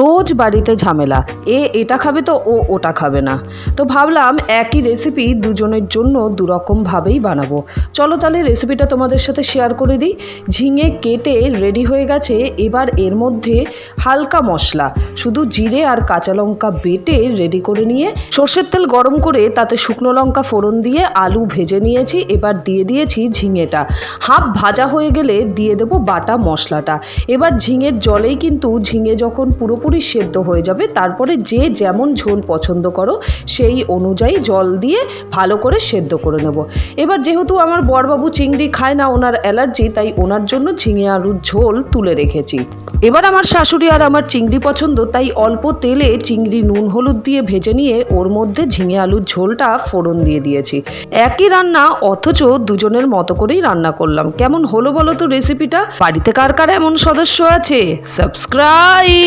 রোজ বাড়িতে ঝামেলা, এটা খাবে তো ও ওটা খাবে না। তো ভাবলাম একই রেসিপি দুজনের জন্য দুরকমভাবেই বানাবো। চলো তাহলে রেসিপিটা তোমাদের সাথে শেয়ার করে দিই। ঝিঙে কেটে রেডি হয়ে গেছে। এবার এর মধ্যে হালকা মশলা, শুধু জিরে আর কাঁচা লঙ্কা বেটে রেডি করে নিয়ে সর্ষের তেল গরম করে তাতে শুকনো লঙ্কা ফোড়ন দিয়ে আলু ভেজে নিয়েছি। এবার দিয়ে দিয়েছি ঝিঙেটা। হাফ ভাজা হয়ে গেলে দিয়ে দেবো বাটা মশলাটা। এবার ঝিঙের জলেই কিন্তু ঝিঙে যখন পুরোপুরি সেদ্ধ হয়ে যাবে, তারপরে যে যেমন ঝোল পছন্দ করো সেই অনুযায়ী জল দিয়ে ভালো করে সেদ্ধ করে নেব। এবার যেহেতু আমার বড়বাবু চিংড়ি খায় না, ওনার অ্যালার্জি, তাই ওনার জন্য ঝিঙে আলুর ঝোল তুলে রেখেছি। এবার আমার শাশুড়ি আর আমার চিংড়ি পছন্দ, তাই অল্প তেলে চিংড়ি নুন হলুদ দিয়ে ভেজে নিয়ে ওর মধ্যে ঝিঙে আলুর ঝোলটা ফোড়ন দিয়ে দিয়েছি। একই রান্না, অথচ দুজনের মতো করেই রান্না করলাম। কেমন হলো বলো তো রেসিপিটা? বাড়িতে কার কার এমন সদস্য আছে? সাবস্ক্রাইব।